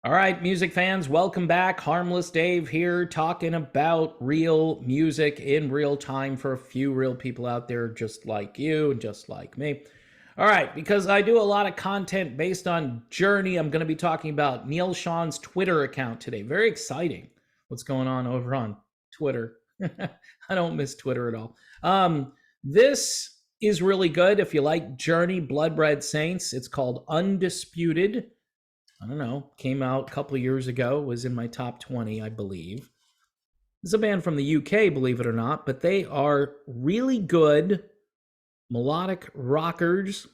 All right, music fans, welcome back. Harmless Dave here, talking about real music in real time for a few real people out there just like you and just like me. All right, because I do a lot of content based on Journey, I'm going to be talking about Neal Schon's Twitter account today. Very exciting what's going on over on Twitter. I don't miss Twitter at all. This is really good if you like Journey, Blood Red Saints. It's called Undisputed. I don't know, came out a couple of years ago, was in my top 20, I believe. It's a band from the UK, believe it or not, but they are really good melodic rockers.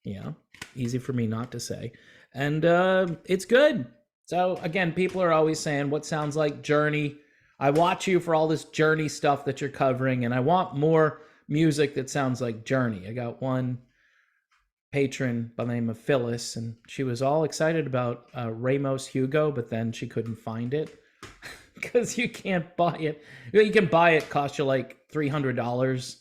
Yeah, easy for me not to say. And it's good. So, again, people are always saying, what sounds like Journey? I watch you for all this Journey stuff that you're covering, and I want more music that sounds like Journey. I got one patron by the name of Phyllis, and she was all excited about Ramos Hugo, but then she couldn't find it because you can't buy it. You can buy it, cost you like $300,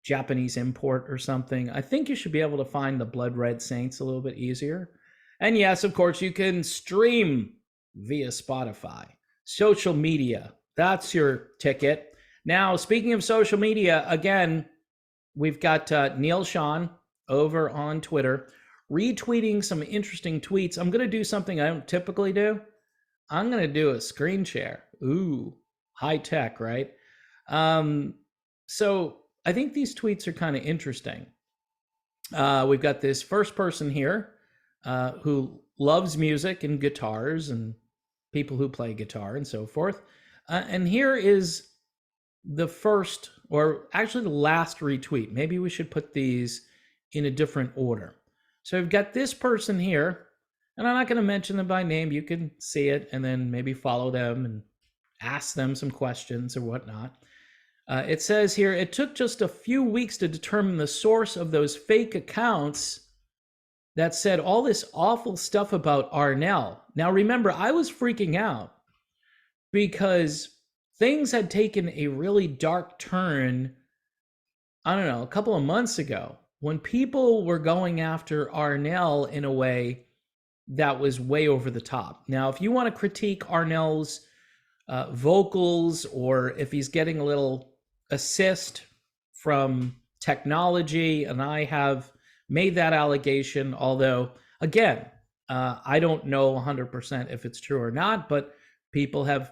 Japanese import or something. I think you should be able to find the Blood Red Saints a little bit easier. And yes, of course, you can stream via Spotify. Social media, that's your ticket. Now, speaking of social media, again, we've got Neal Schon over on Twitter, retweeting some interesting tweets. I'm going to do something I don't typically do. I'm going to do a screen share. Ooh, high tech, right? So I think these tweets are kind of interesting. We've got this first person here who loves music and guitars and people who play guitar and so forth. And here is the first, or actually the last retweet. Maybe we should put these in a different order. So I've got this person here, and I'm not going to mention them by name. You can see it and then maybe follow them and ask them some questions or whatnot. It says here, it took just a few weeks to determine the source of those fake accounts that said all this awful stuff about Arnell. Now, remember, I was freaking out because things had taken a really dark turn, I don't know, a couple of months ago, when people were going after Arnell in a way that was way over the top. Now, if you want to critique Arnell's vocals, or if he's getting a little assist from technology, and I have made that allegation, although, again, I don't know 100% if it's true or not, but people have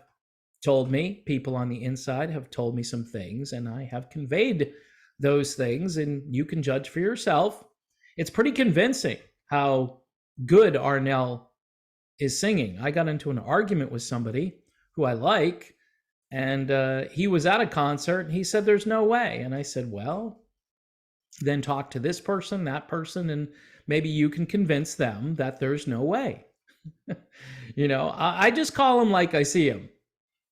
told me, people on the inside have told me some things, and I have conveyed those things, and you can judge for yourself. It's pretty convincing how good Arnell is singing. I got into an argument with somebody who I like, and he was at a concert, and he said, there's no way. And I said, well, then talk to this person, that person, and maybe you can convince them that there's no way. I just call them like I see them,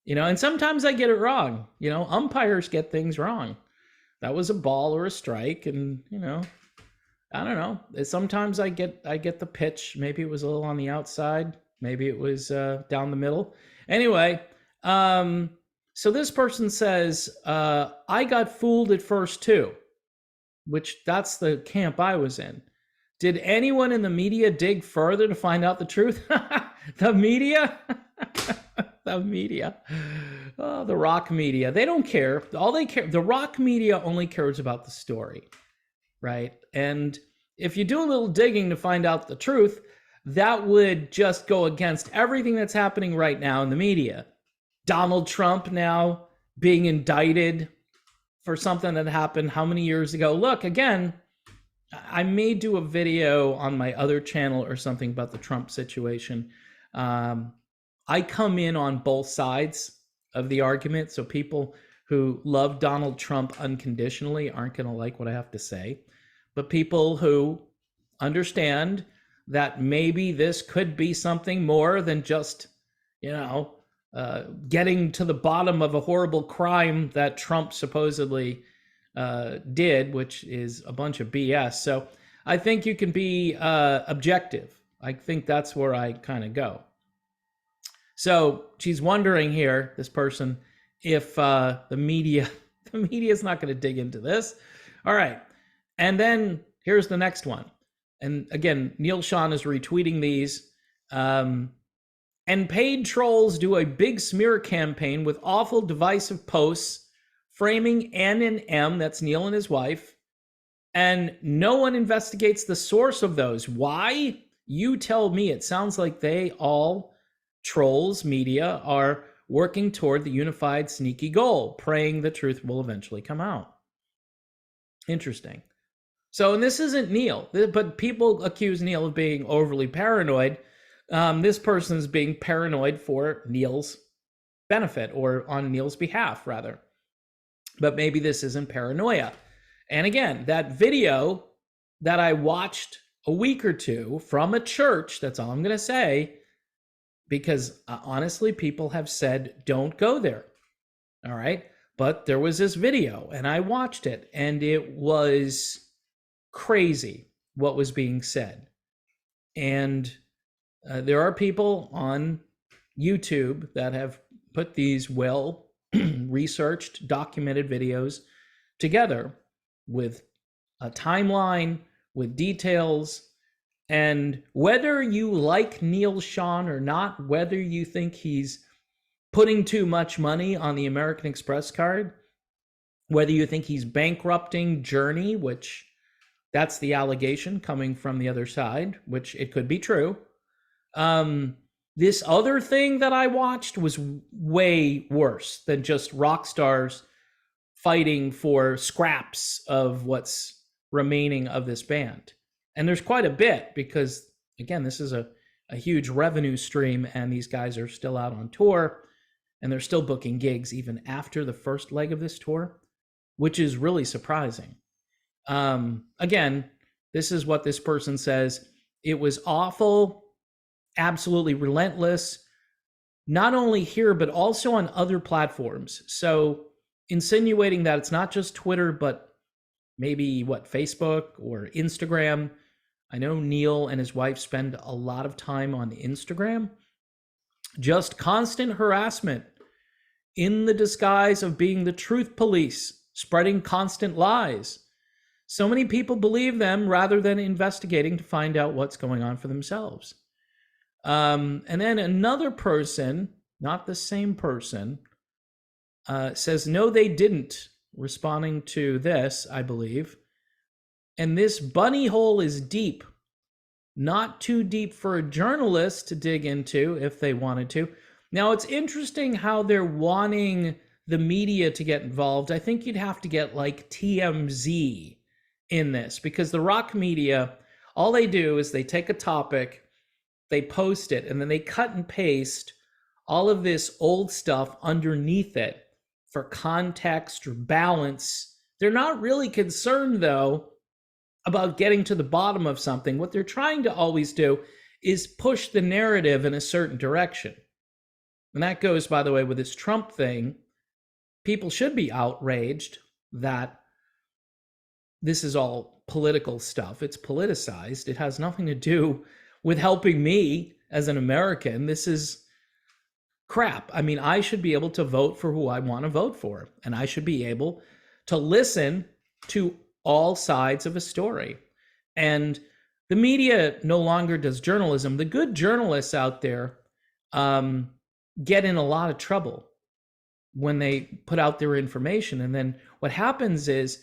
and sometimes I get it wrong. Umpires get things wrong. That was a ball or a strike, and I don't know. Sometimes I get the pitch. Maybe it was a little on the outside. Maybe it was down the middle. Anyway, so this person says, I got fooled at first too, which that's the camp I was in. Did anyone in the media dig further to find out the truth? The media? The media. Oh, the rock media. They don't care. All they care, the rock media only cares about the story, right? And if you do a little digging to find out the truth, that would just go against everything that's happening right now in the media. Donald Trump now being indicted for something that happened how many years ago? Look, again, I may do a video on my other channel or something about the Trump situation. I come in on both sides of the argument, so people who love Donald Trump unconditionally aren't going to like what I have to say. But people who understand that maybe this could be something more than just, getting to the bottom of a horrible crime that Trump supposedly did, which is a bunch of BS. So I think you can be objective. I think that's where I kind of go. So she's wondering here, this person, if the media is not going to dig into this. All right. And then here's the next one. And again, Neal Schon is retweeting these. And paid trolls do a big smear campaign with awful divisive posts framing N and M, that's Neal and his wife, and no one investigates the source of those. Why? You tell me. It sounds like they all, trolls, media, are working toward the unified sneaky goal, praying the truth will eventually come out. Interesting. So, and this isn't Neal, but people accuse Neal of being overly paranoid. This person is being paranoid for Neal's benefit, or on Neal's behalf, rather. But maybe this isn't paranoia. And again, that video that I watched a week or two from a church, that's all I'm going to say, because honestly, people have said, don't go there. All right. But there was this video and I watched it, and it was crazy what was being said. And there are people on YouTube that have put these well researched, documented videos together with a timeline, with details. And whether you like Neal Schon or not, whether you think he's putting too much money on the American Express card, whether you think he's bankrupting Journey, which that's the allegation coming from the other side, which it could be true. This other thing that I watched was way worse than just rock stars fighting for scraps of what's remaining of this band. And there's quite a bit because, again, this is a huge revenue stream, and these guys are still out on tour, and they're still booking gigs even after the first leg of this tour, which is really surprising. Again, this is what this person says. It was awful, absolutely relentless, not only here, but also on other platforms. So insinuating that it's not just Twitter, but maybe Facebook or Instagram. I know Neal and his wife spend a lot of time on Instagram. Just constant harassment in the disguise of being the truth police, spreading constant lies. So many people believe them rather than investigating to find out what's going on for themselves. And then another person, not the same person, says, no, they didn't, responding to this, I believe. And this bunny hole is deep, not too deep for a journalist to dig into if they wanted to. Now, it's interesting how they're wanting the media to get involved. I think you'd have to get like TMZ in this, because the rock media, all they do is they take a topic, they post it, and then they cut and paste all of this old stuff underneath it for context or balance. They're not really concerned, though, about getting to the bottom of something. What they're trying to always do is push the narrative in a certain direction. And that goes, by the way, with this Trump thing. People should be outraged that this is all political stuff. It's politicized. It has nothing to do with helping me as an American. This is crap. I mean, I should be able to vote for who I want to vote for, and I should be able to listen to all sides of a story. And the media no longer does journalism. The good journalists out there get in a lot of trouble when they put out their information. And then what happens is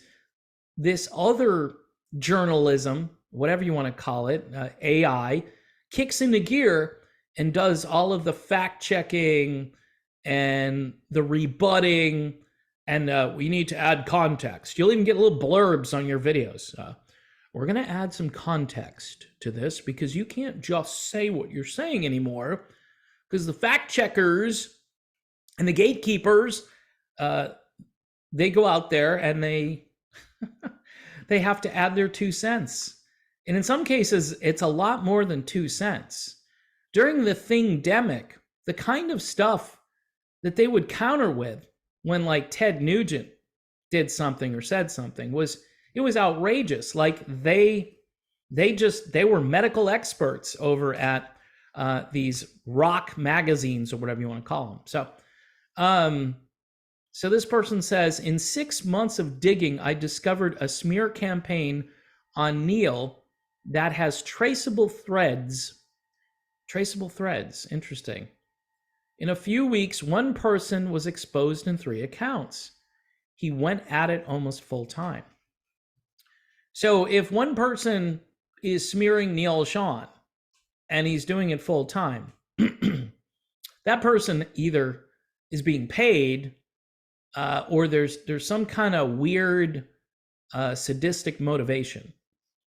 this other journalism, whatever you want to call it, AI, kicks into gear and does all of the fact checking and the rebutting, and we need to add context. You'll even get little blurbs on your videos. We're going to add some context to this because you can't just say what you're saying anymore, because the fact checkers and the gatekeepers, they go out there and they they have to add their 2 cents. And in some cases, it's a lot more than 2 cents. During the thingdemic, the kind of stuff that they would counter with when like Ted Nugent did something or said something was outrageous. Like they were medical experts over at these rock magazines or whatever you want to call them. So this person says, in 6 months of digging, I discovered a smear campaign on Neal that has traceable threads Traceable threads. Interesting. In a few weeks, one person was exposed in 3 accounts. He went at it almost full time. So if one person is smearing Neal Schon and he's doing it full time, that person either is being paid or there's some kind of weird sadistic motivation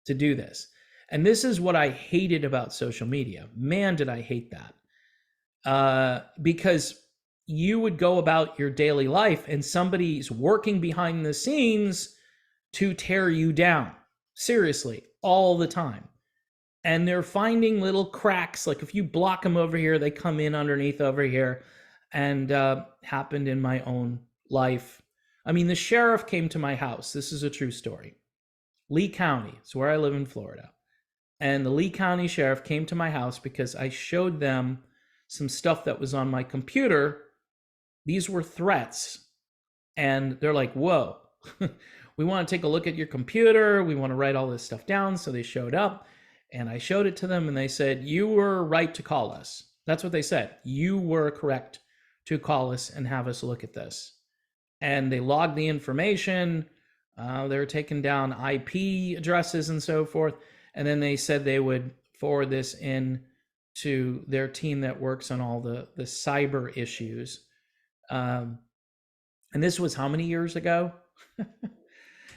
to do this. And this is what I hated about social media. Man, did I hate that. Because you would go about your daily life and somebody's working behind the scenes to tear you down. Seriously, all the time. And they're finding little cracks. Like if you block them over here, they come in underneath over here. And happened in my own life. I mean, the sheriff came to my house. This is a true story. Lee County is where I live in Florida. And the Lee County sheriff came to my house because I showed them some stuff that was on my computer. These were threats. And they're like, whoa, we want to take a look at your computer. We want to write all this stuff down. So they showed up and I showed it to them and they said, you were right to call us. That's what they said. You were correct to call us and have us look at this. And they logged the information. They were taking down IP addresses and so forth. And then they said they would forward this in to their team that works on all the cyber issues. And this was how many years ago?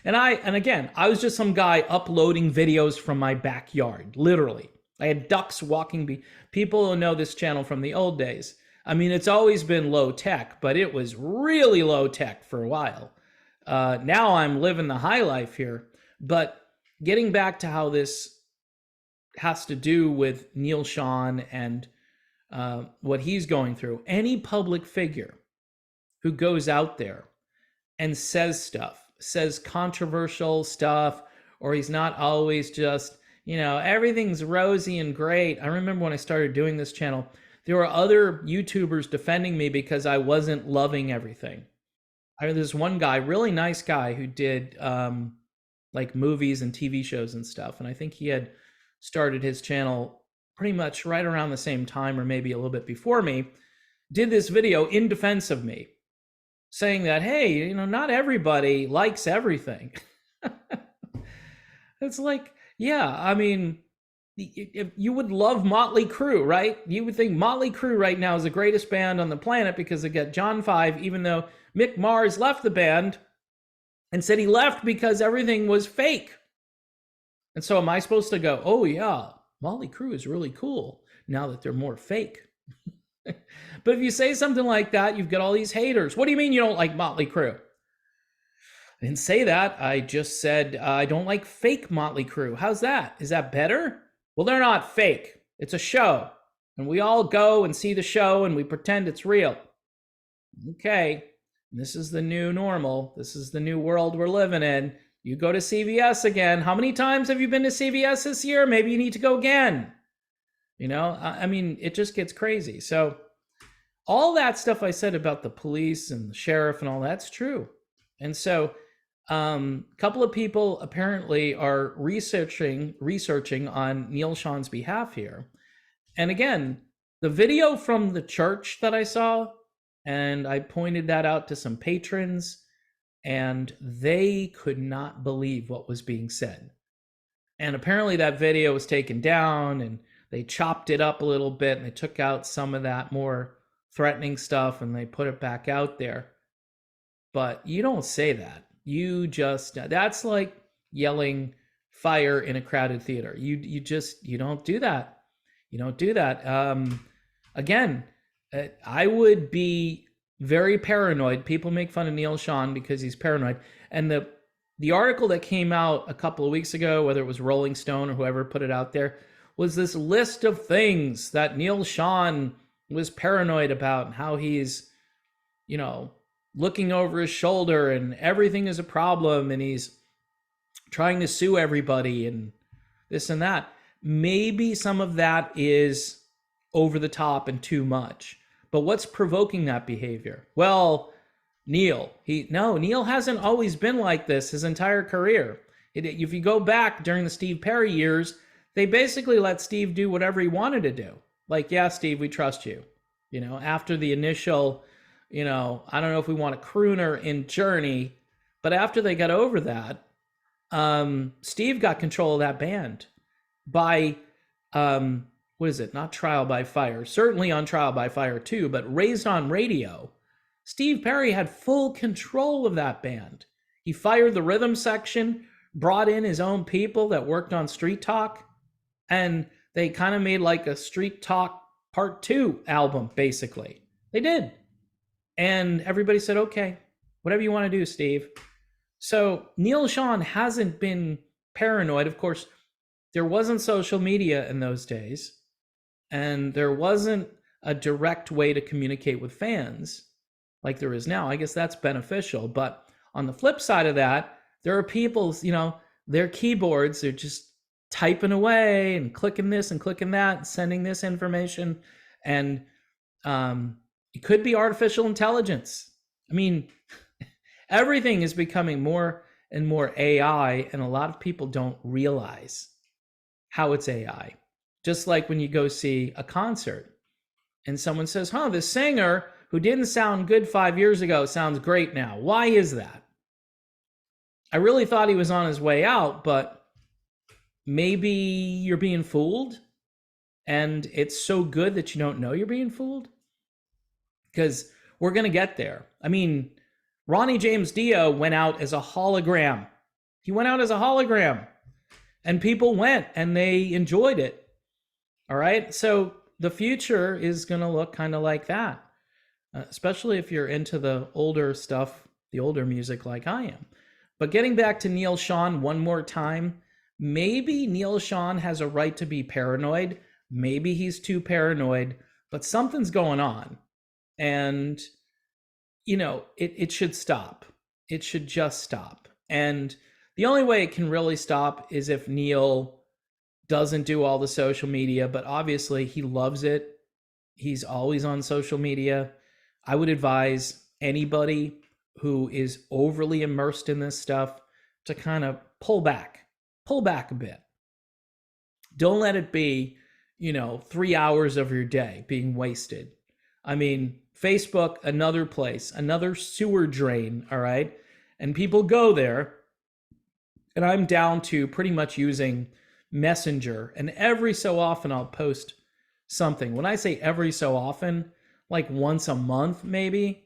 And again, I was just some guy uploading videos from my backyard, literally. I had ducks walking. People who know this channel from the old days. I mean, it's always been low tech, but it was really low tech for a while. Now I'm living the high life here. But getting back to how this has to do with Neal Schon and what he's going through, any public figure who goes out there and says stuff, says controversial stuff, or he's not always just, everything's rosy and great. I remember when I started doing this channel, there were other YouTubers defending me because I wasn't loving everything. I had this one guy, really nice guy, who did like movies and TV shows and stuff. And I think he had started his channel pretty much right around the same time or maybe a little bit before me, did this video in defense of me, saying that, hey, not everybody likes everything. It's like, yeah, I mean, if you would love Motley Crue, right? You would think Motley Crue right now is the greatest band on the planet because they got John 5, even though Mick Mars left the band and said he left because everything was fake. And so am I supposed to go, oh yeah, Motley Crue is really cool now that they're more fake? But if you say something like that, you've got all these haters. What do you mean you don't like Motley Crue? I didn't say that. I just said I don't like fake Motley Crue. How's that? Is that better? Well, they're not fake. It's a show. And we all go and see the show and we pretend it's real. Okay. This is the new normal. This is the new world we're living in. You go to CVS again. How many times have you been to CVS this year? Maybe you need to go again. I mean, it just gets crazy. So all that stuff I said about the police and the sheriff and all that's true. And so a couple of people apparently are researching on Neal Schon's behalf here. And again, the video from the church that I saw, and I pointed that out to some patrons, and they could not believe what was being said. And apparently that video was taken down and they chopped it up a little bit and they took out some of that more threatening stuff and they put it back out there. But you don't say that. That's like yelling fire in a crowded theater. You don't do that. You don't do that. Again, I would be very paranoid. People make fun of Neal Schon because he's paranoid. And the article that came out a couple of weeks ago, whether it was Rolling Stone or whoever put it out there, was this list of things that Neal Schon was paranoid about and how he's, looking over his shoulder and everything is a problem and he's trying to sue everybody and this and that. Maybe some of that is over the top and too much. But what's provoking that behavior? Well, Neal hasn't always been like this his entire career. If you go back during the Steve Perry years, they basically let Steve do whatever he wanted to do. Like, yeah, Steve, we trust you. You know, after the initial, I don't know if we want a crooner in Journey, but after they got over that, Steve got control of that band by, what is it? Not Trial by Fire, certainly on Trial by Fire too, but Raised on Radio. Steve Perry had full control of that band. He fired the rhythm section, brought in his own people that worked on Street Talk, and they kind of made like a Street Talk Part 2 album, basically. They did. And everybody said, okay, whatever you want to do, Steve. So Neal Schon hasn't been paranoid. Of course, there wasn't social media in those days, and there wasn't a direct way to communicate with fans like there is now. I guess that's beneficial. But on the flip side of that, there are people, their keyboards, they're just typing away and clicking this and clicking that and sending this information. And it could be artificial intelligence. I mean, everything is becoming more and more AI, and a lot of people don't realize how it's AI. Just like when you go see a concert and someone says, this singer who didn't sound good 5 years ago sounds great now. Why is that? I really thought he was on his way out, but maybe you're being fooled and it's so good that you don't know you're being fooled. Because we're going to get there. I mean, Ronnie James Dio went out as a hologram. He went out as a hologram. And people went and they enjoyed it. All right? So the future is going to look kind of like that. Especially if you're into the older stuff, the older music like I am. But getting back to Neal Schon one more time, maybe Neal Schon has a right to be paranoid. Maybe he's too paranoid, but something's going on. And, it should stop. It should just stop. And the only way it can really stop is if Neal doesn't do all the social media, but obviously he loves it. He's always on social media. I would advise anybody who is overly immersed in this stuff to kind of pull back a bit. Don't let it be, 3 hours of your day being wasted. I mean, Facebook, another place, another sewer drain, all right? And people go there, and I'm down to pretty much using Messenger, and every so often I'll post something. When I say every so often, like once a month maybe,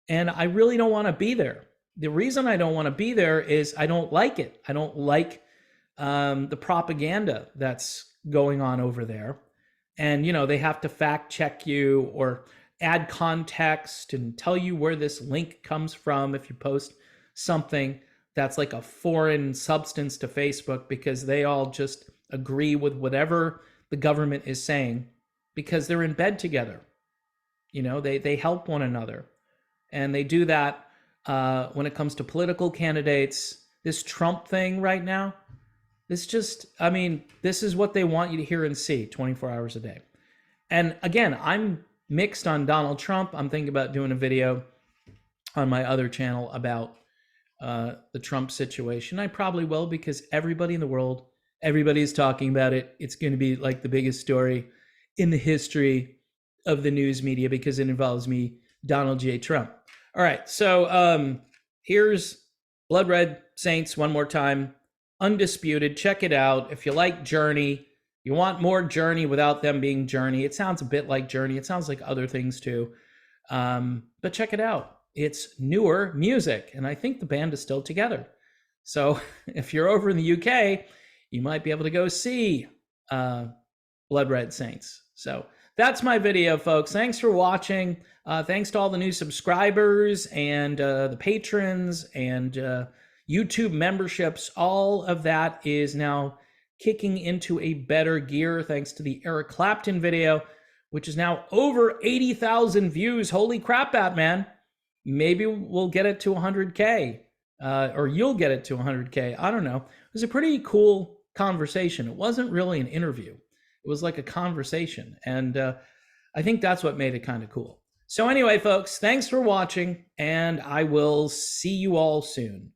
and I really don't want to be there. The reason I don't want to be there is I don't like it. I don't like the propaganda that's going on over there. And, they have to fact check you or add context and tell you where this link comes from if you post something that's like a foreign substance to Facebook, because they all just agree with whatever the government is saying because they're in bed together. They help one another. And they do that when it comes to political candidates. This Trump thing right now, this is what they want you to hear and see 24 hours a day. And again, I'm mixed on Donald Trump. I'm thinking about doing a video on my other channel about the Trump situation. I probably will, because everybody in the world, everybody's talking about it. It's going to be like the biggest story in the history of the news media because it involves me, Donald J. Trump. All right, so here's Blood Red Saints one more time. Undisputed. Check it out. If you like Journey, you want more Journey without them being Journey. It sounds a bit like Journey. It sounds like other things too. But check it out. It's newer music, and I think the band is still together. So if you're over in the UK, you might be able to go see Blood Red Saints. So that's my video, folks. Thanks for watching. Thanks to all the new subscribers and the patrons and YouTube memberships. All of that is now kicking into a better gear thanks to the Eric Clapton video, which is now over 80,000 views. Holy crap, Batman. Maybe we'll get it to 100K, or you'll get it to 100K. I don't know. It was a pretty cool conversation. It wasn't really an interview. It was like a conversation. And I think that's what made it kind of cool. So anyway, folks, thanks for watching, and I will see you all soon.